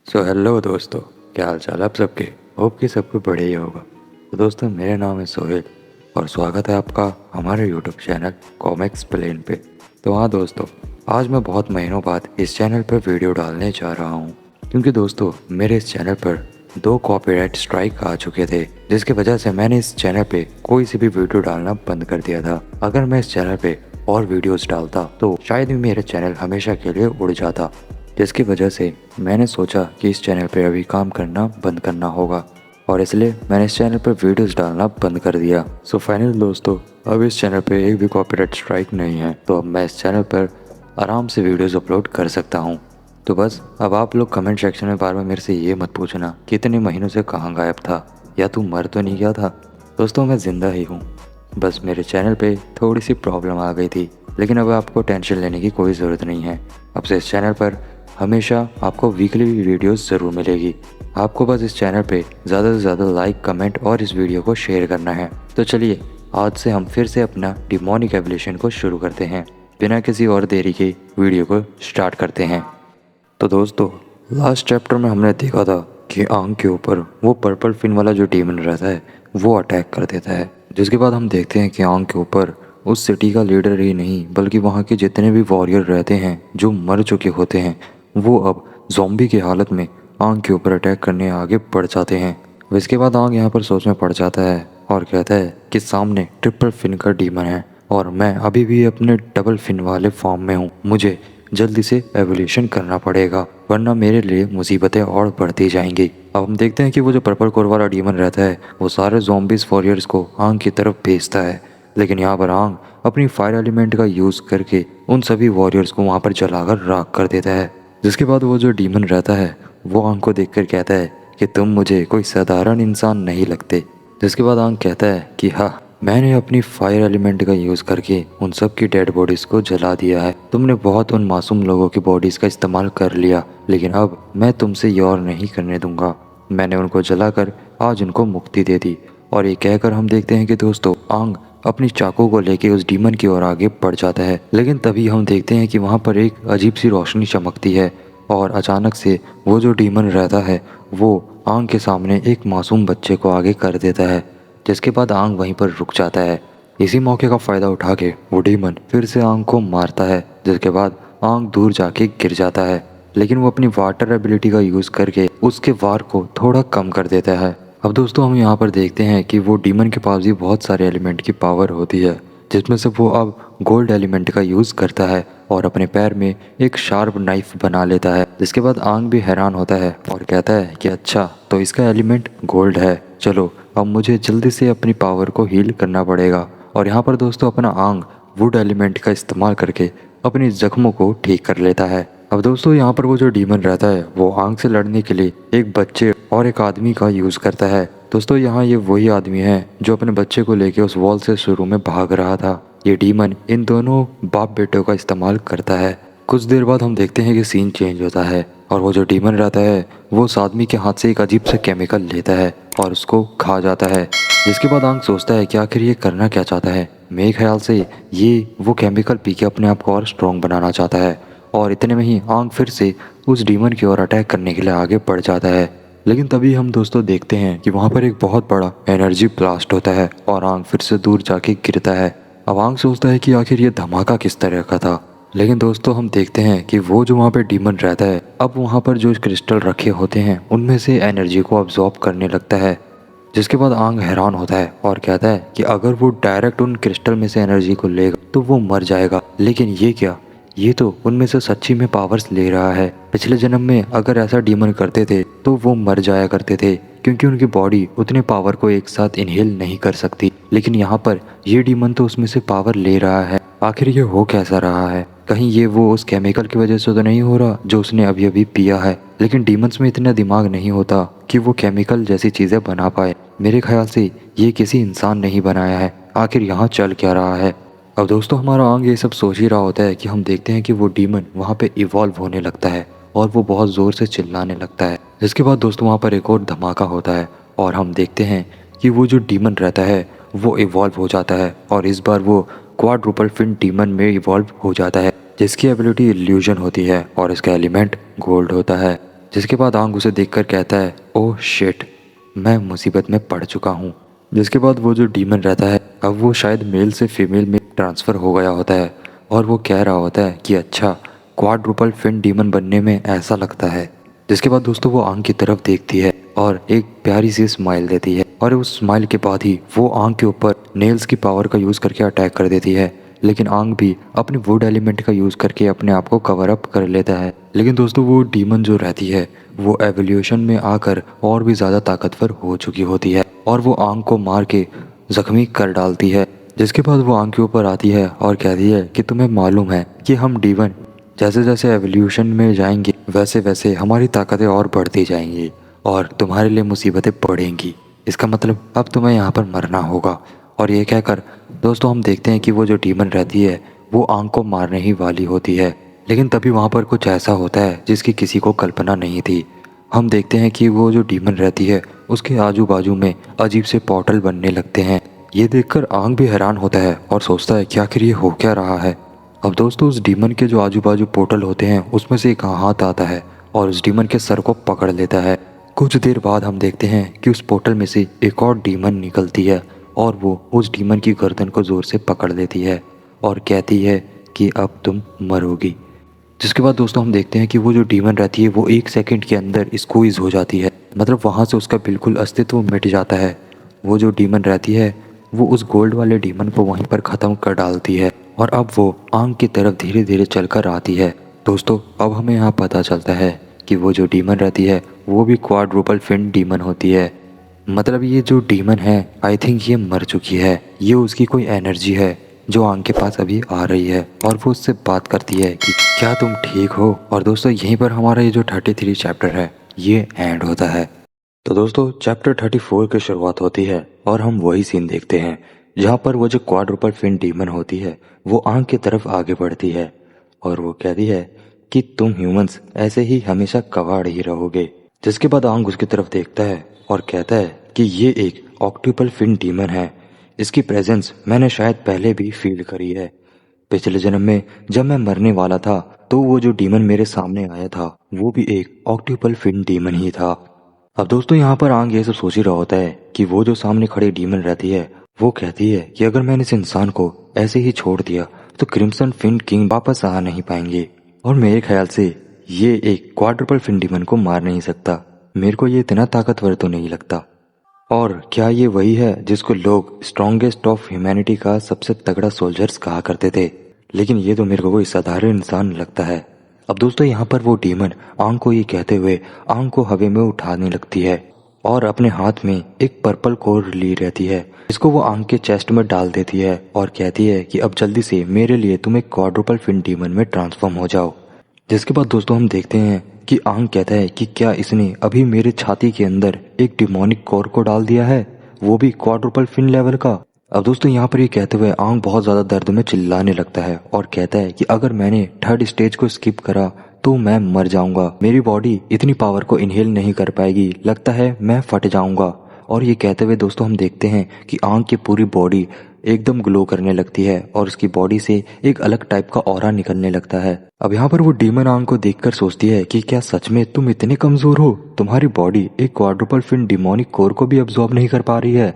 Hello दोस्तों, क्या हाल चाल आप सबके। होप कि सबको बढ़िया ही होगा। तो दोस्तों, मेरा नाम है सोहेल और स्वागत है आपका हमारे यूट्यूब चैनल कॉमिक्स प्लेन पे। तो हाँ दोस्तों, आज मैं बहुत महीनों बाद इस चैनल पर वीडियो डालने जा रहा हूँ, क्योंकि दोस्तों मेरे इस चैनल पर 2 कॉपीराइट स्ट्राइक आ चुके थे, जिसकी वजह से मैंने इस चैनल पे कोई सी भी वीडियो डालना बंद कर दिया था। अगर मैं इस चैनल पे और वीडियोस डालता तो शायद ही मेरा चैनल हमेशा के लिए उड़ जाता, जिसकी वजह से मैंने सोचा कि इस चैनल पर अभी काम करना बंद करना होगा और इसलिए मैंने इस चैनल पर वीडियोस डालना बंद कर दिया। सो फाइनल दोस्तों, अब इस चैनल पे एक भी कॉपीराइट स्ट्राइक नहीं है, तो अब मैं इस चैनल पर आराम से वीडियोस अपलोड कर सकता हूँ। तो बस अब आप लोग कमेंट सेक्शन में बार बार मेरे से ये मत पूछना कि इतने महीनों से कहाँ गायब था या तू मर तो नहीं गया था। दोस्तों, मैं ज़िंदा ही हूँ, बस मेरे चैनल पे थोड़ी सी प्रॉब्लम आ गई थी, लेकिन अब आपको टेंशन लेने की कोई ज़रूरत नहीं है। अब से इस चैनल पर हमेशा आपको वीकली वीडियोस ज़रूर मिलेगी। आपको बस इस चैनल पे ज़्यादा से ज़्यादा लाइक, कमेंट और इस वीडियो को शेयर करना है। तो चलिए आज से हम फिर से अपना डिमोनिक एवोल्यूशन को शुरू करते हैं। बिना किसी और देरी के वीडियो को स्टार्ट करते हैं। तो दोस्तों, लास्ट चैप्टर में हमने देखा था कि आंग के ऊपर वो पर्पल फिन वाला जो डीमन रहता है वो अटैक कर देता है, जिसके बाद हम देखते हैं कि आंग के ऊपर उस सिटी का लीडर ही नहीं बल्कि वहाँ के जितने भी वॉरियर रहते हैं जो मर चुके होते हैं, वो अब ज़ॉम्बी की हालत में आंग के ऊपर अटैक करने आगे बढ़ जाते हैं। इसके बाद आंग यहाँ पर सोच में पड़ जाता है और कहता है कि सामने ट्रिपल फिन का डीमन है और मैं अभी भी अपने डबल फिन वाले फॉर्म में हूँ। मुझे जल्दी से एवोल्यूशन करना पड़ेगा, वरना मेरे लिए मुसीबतें और बढ़ती जाएंगी। अब हम देखते हैं कि वो जो पर्पल कोर वाला डीमन रहता है वो सारे ज़ॉम्बीज़ वॉरियर्स को आंग की तरफ भेजता है, लेकिन यहाँ पर आंग अपनी फायर एलिमेंट का यूज़ करके उन सभी वॉरियर्स को वहाँ पर जलाकर राख कर देता है। जिसके बाद वो जो डीमन रहता है वो आंग को देखकर कहता है कि तुम मुझे कोई साधारण इंसान नहीं लगते। जिसके बाद आंग कहता है कि हाँ, मैंने अपनी फायर एलिमेंट का यूज़ करके उन सब की डेड बॉडीज़ को जला दिया है। तुमने बहुत उन मासूम लोगों की बॉडीज़ का इस्तेमाल कर लिया, लेकिन अब मैं तुमसे ये और नहीं करने दूंगा। मैंने उनको जलाकर आज उनको मुक्ति दे दी। और ये कहकर हम देखते हैं कि दोस्तों आंग अपनी चाकू को लेके उस डीमन की ओर आगे बढ़ जाता है, लेकिन तभी हम देखते हैं कि वहाँ पर एक अजीब सी रोशनी चमकती है और अचानक से वो जो डीमन रहता है वो आंग के सामने एक मासूम बच्चे को आगे कर देता है। जिसके बाद आंग वहीं पर रुक जाता है। इसी मौके का फ़ायदा उठा के वो डीमन फिर से आंग को मारता है, जिसके बाद आंग दूर जाके गिर जाता है, लेकिन वो अपनी वाटर एबिलिटी का यूज़ करके उसके वार को थोड़ा कम कर देता है। अब दोस्तों हम यहाँ पर देखते हैं कि वो डीमन के पास भी बहुत सारे एलिमेंट की पावर होती है, जिसमें से वो अब गोल्ड एलिमेंट का यूज़ करता है और अपने पैर में एक शार्प नाइफ बना लेता है। जिसके बाद आंग भी हैरान होता है और कहता है कि अच्छा, तो इसका एलिमेंट गोल्ड है, चलो अब मुझे जल्दी से अपनी पावर को हील करना पड़ेगा। और यहाँ पर दोस्तों अपना आंग वुड एलिमेंट का इस्तेमाल करके अपनी जख्मों को ठीक कर लेता है। अब दोस्तों यहाँ पर वो जो डीमन रहता है वो आंग से लड़ने के लिए एक बच्चे और एक आदमी का यूज़ करता है। दोस्तों यहाँ ये वही आदमी है जो अपने बच्चे को लेके उस वॉल से शुरू में भाग रहा था। ये डीमन इन दोनों बाप बेटों का इस्तेमाल करता है। कुछ देर बाद हम देखते हैं कि सीन चेंज होता है और वो जो डीमन रहता है वो उस आदमी के हाथ से एक अजीब सा केमिकल लेता है और उसको खा जाता है। जिसके बाद आंग सोचता है कि आखिर ये करना क्या चाहता है। मेरे ख्याल से ये वो केमिकल पी के अपने आप को और स्ट्रॉन्ग बनाना चाहता है। और इतने में ही आंग फिर से उस डीमन की ओर अटैक करने के लिए आगे बढ़ जाता है, लेकिन तभी हम दोस्तों देखते हैं कि वहाँ पर एक बहुत बड़ा एनर्जी ब्लास्ट होता है और आंग फिर से दूर जाके गिरता है। अब आंग सोचता है कि आखिर ये धमाका किस तरह का था, लेकिन दोस्तों हम देखते हैं कि वो जो वहाँ पर डीमन रहता है अब वहाँ पर जो क्रिस्टल रखे होते हैं उनमें से एनर्जी को अब्जॉर्ब करने लगता है। जिसके बाद आंग हैरान होता है और कहता है कि अगर वो डायरेक्ट उन क्रिस्टल में से एनर्जी को लेगा तो वो मर जाएगा, लेकिन ये क्या, ये तो उनमें से सच्ची में पावर्स ले रहा है। पिछले जन्म में अगर ऐसा डीमन करते थे तो वो मर जाया करते थे, क्योंकि उनकी बॉडी उतने पावर को एक साथ इनहेल नहीं कर सकती, लेकिन यहाँ पर ये डीमन तो उसमें से पावर ले रहा है। आखिर ये हो कैसा रहा है, कहीं ये वो उस केमिकल की वजह से तो नहीं हो रहा जो उसने अभी अभी पिया है। लेकिन डीमंस में इतना दिमाग नहीं होता कि वो केमिकल जैसी चीज़ें बना पाए। मेरे ख्याल से ये किसी इंसान ने ही बनाया है। आखिर यहाँ चल क्या रहा है। अब दोस्तों हमारा आंग ये सब सोच ही रहा होता है कि हम देखते हैं कि वो डीमन वहाँ पे इवॉल्व होने लगता है और वो बहुत ज़ोर से चिल्लाने लगता है। जिसके बाद दोस्तों वहाँ पर एक और धमाका होता है और हम देखते हैं कि वो जो डीमन रहता है वो इवॉल्व हो जाता है और इस बार वो क्वाड्रुपल फिन डीमन में इवॉल्व हो जाता है, जिसकी एबिलिटी इल्यूजन होती है और इसका एलिमेंट गोल्ड होता है। जिसके बाद आंग उसे देखकर कहता है, ओह शिट, मैं मुसीबत में पड़ चुका हूँ। जिसके बाद वो जो डीमन रहता है, अब वो शायद मेल से फीमेल में ट्रांसफ़र हो गया होता है और वो कह रहा होता है कि अच्छा, क्वाड्रुपल फिन डीमन बनने में ऐसा लगता है। जिसके बाद दोस्तों वो आंग की तरफ देखती है और एक प्यारी सी स्माइल देती है और उस स्माइल के बाद ही वो आंग के ऊपर नेल्स की पावर का यूज़ करके अटैक कर देती है। लेकिन आंग भी अपनी वुड एलिमेंट का यूज़ करके अपने आप को कवर अप कर लेता है। लेकिन दोस्तों वो डीमन जो रहती है वो एवोल्यूशन में आकर और भी ज़्यादा ताकतवर हो चुकी होती है और वो आंग को मार के ज़ख्मी कर डालती है। जिसके बाद वो आंग के ऊपर आती है और कहती है कि तुम्हें मालूम है कि हम डीमन जैसे जैसे एवोल्यूशन में जाएंगे वैसे वैसे हमारी ताकतें और बढ़ती जाएंगी और तुम्हारे लिए मुसीबतें बढ़ेंगी। इसका मतलब अब तुम्हें यहाँ पर मरना होगा। और ये कहकर दोस्तों हम देखते हैं कि वो जो डीमन रहती है वो आंग को मारने ही वाली होती है। लेकिन तभी वहाँ पर कुछ ऐसा होता है जिसकी किसी को कल्पना नहीं थी। हम देखते हैं कि वो जो डीमन रहती है उसके आजू बाजू में अजीब से पोर्टल बनने लगते हैं। ये देखकर आंग भी हैरान होता है और सोचता है कि आखिर ये हो क्या रहा है। अब दोस्तों उस डीमन के जो आजू बाजू पोर्टल होते हैं उसमें से एक हाथ आता है और उस डीमन के सर को पकड़ लेता है। कुछ देर बाद हम देखते हैं कि उस पोर्टल में से एक और डीमन निकलती है और वो उस डीमन की गर्दन को ज़ोर से पकड़ लेती है और कहती है कि अब तुम मरोगी। जिसके बाद दोस्तों हम देखते हैं कि वो जो डीमन रहती है वो 1 सेकंड के अंदर स्क्वीज़ हो जाती है, मतलब वहाँ से उसका बिल्कुल अस्तित्व मिट जाता है। वो जो डीमन रहती है वो उस गोल्ड वाले डीमन को वहीं पर ख़त्म कर डालती है और अब वो आंग की तरफ धीरे धीरे चलकर आती है। दोस्तों अब हमें यहाँ पता चलता है कि वो जो डीमन रहती है वो भी क्वाड्रुपल फिन डीमन होती है। मतलब ये जो डीमन है आई थिंक ये मर चुकी है। ये उसकी कोई एनर्जी है जो आंग के पास अभी आ रही है और वो उससे बात करती है कि क्या तुम ठीक हो। और दोस्तों यहीं पर हमारा ये जो 33 चैप्टर है ये एंड होता है। तो दोस्तों चैप्टर 34 की शुरुआत होती है और हम वही सीन देखते हैं जहाँ पर वो जो क्वाड्रुपल फिन डीमन होती है वो आंग की तरफ आगे बढ़ती है और वो कहती है कि तुम ह्यूमंस ऐसे ही हमेशा कवाड़ ही रहोगे। जिसके बाद आंग उसकी तरफ देखता है और कहता है कि ये एक ऑक्टोपल फिन डीमन है। इसकी प्रेजेंस मैंने शायद पहले भी फील करी है। पिछले जन्म में जब मैं मरने वाला था तो वो जो डीमन मेरे सामने आया था वो भी एक ऑक्टोपल फिन डीमन ही था। अब दोस्तों यहाँ पर आंग ये सब सोच ही रहा होता है कि वो जो सामने खड़ी डीमन रहती है वो कहती है कि अगर मैंने इस इंसान को ऐसे ही छोड़ दिया तो क्रिम्सन फिन किंग वापस आ नहीं पाएंगे और मेरे ख्याल से ये एक क्वाड्रुपल फिन डीमन को मार नहीं सकता। मेरे को ये इतना ताकतवर तो नहीं लगता। और क्या ये वही है जिसको लोग स्ट्रॉन्गेस्ट ऑफ ह्यूमैनिटी का सबसे तगड़ा सोल्जर्स कहा करते थे? लेकिन ये तो मेरे को कोई साधारण इंसान लगता है। अब दोस्तों यहाँ पर वो डीमन आंग को ये कहते हुए आंग को हवा में उठाने लगती है और अपने हाथ में एक पर्पल कोर ली रहती है। इसको वो आंग के चेस्ट में डाल देती है और कहती है कि अब जल्दी से मेरे लिए तुम एक क्वाड्रुपल फिन डीमन में ट्रांसफॉर्म हो जाओ। जिसके बाद दोस्तों हम देखते हैं कि आंग कहता है कि क्या इसने अभी मेरे छाती के अंदर एक डिमोनिक कोर को डाल दिया है, वो भी क्वाड्रुपल फिन लेवल का। अब दोस्तों यहाँ पर ये कहते हुए आंग बहुत ज़्यादा दर्द में चिल्लाने लगता है और कहता है कि अगर मैंने 3rd स्टेज को स्किप करा तो मैं मर जाऊंगा। मेरी बॉडी इतनी पावर को इनहेल नहीं कर पाएगी, लगता है मैं फट जाऊंगा। और ये कहते हुए दोस्तों हम देखते हैं कि आंग की पूरी बॉडी एकदम ग्लो करने लगती है और उसकी बॉडी से एक अलग टाइप का ऑरा निकलने लगता है। अब यहाँ पर वो डीमन आंग को देखकर सोचती है कि क्या सच में तुम इतने कमजोर हो? तुम्हारी बॉडी एक क्वाड्रुपल फिन डिमोनिक कोर को भी अब्सॉर्ब नहीं कर पा रही है।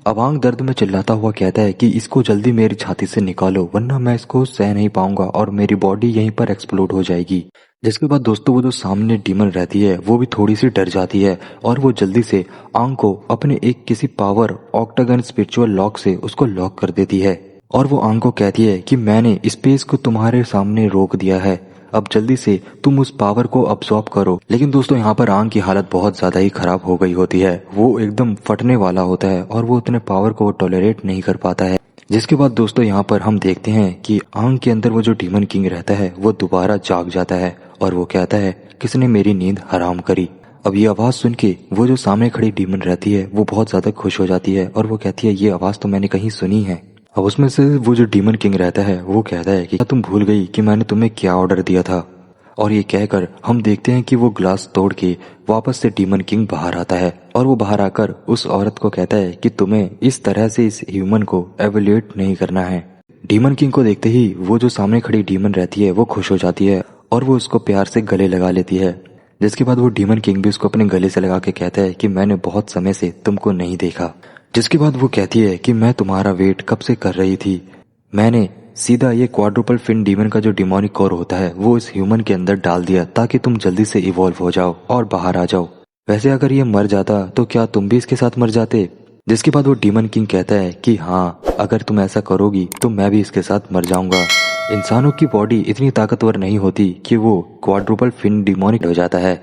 अब आंग दर्द में चिल्लाता हुआ कहता है कि इसको जल्दी मेरी छाती से निकालो वरना मैं इसको सह नहीं पाऊंगा और मेरी बॉडी यहीं पर एक्सप्लोड हो जाएगी। जिसके बाद दोस्तों वो जो सामने डीमन रहती है वो भी थोड़ी सी डर जाती है और वो जल्दी से आंग को अपने एक किसी पावर ऑक्टागन स्पिरिचुअल लॉक से उसको लॉक कर देती है और वो आंग को कहती है कि मैंने स्पेस को तुम्हारे सामने रोक दिया है, अब जल्दी से तुम उस पावर को अब्सॉर्ब करो। लेकिन दोस्तों यहाँ पर आंग की हालत बहुत ज्यादा ही खराब हो गई होती है, वो एकदम फटने वाला होता है और वो उतने पावर को टॉलरेट नहीं कर पाता है। जिसके बाद दोस्तों यहाँ पर हम देखते हैं कि आंग के अंदर वो जो डीमन किंग रहता है वो दोबारा जाग जाता है और वो कहता है किसने मेरी नींद हराम करी। अब ये आवाज सुन के वो जो सामने खड़ी डीमन रहती है वो बहुत ज्यादा खुश हो जाती है और वो कहती है ये आवाज तो मैंने कहीं सुनी है। अब उसमें से वो जो डीमन किंग रहता है वो कहता है कि क्या तुम भूल गई कि मैंने तुम्हें क्या ऑर्डर दिया था। और ये कहकर हम देखते हैं कि वो ग्लास तोड़ के वापस से डीमन किंग बाहर आता है और वो बाहर आकर उस औरत को कहता है कि तुम्हें इस तरह से इस ह्यूमन को एवेल्यूएट नहीं करना है। डीमन किंग को देखते ही वो जो सामने खड़ी डीमन रहती है वो खुश हो जाती है और वो उसको प्यार से गले लगा लेती है। जिसके बाद वो डीमन किंग भी उसको अपने गले से लगा के कहता है कि मैंने बहुत समय से तुमको नहीं देखा। जिसके बाद वो कहती है कि मैं तुम्हारा वेट कब से कर रही थी, मैंने सीधा ये क्वाड्रुपल फिन डीमन का जो डिमोनिक कोर होता है वो इस ह्यूमन के अंदर डाल दिया ताकि तुम जल्दी से इवॉल्व हो जाओ और बाहर आ जाओ। वैसे अगर ये मर जाता तो क्या तुम भी इसके साथ मर जाते? जिसके बाद वो डीमन किंग कहता है कि हाँ, अगर तुम ऐसा करोगी तो मैं भी इसके साथ मर जाऊंगा। इंसानों की बॉडी इतनी ताकतवर नहीं होती कि वो क्वाड्रुपल फिन डिमोनिक हो जाता है।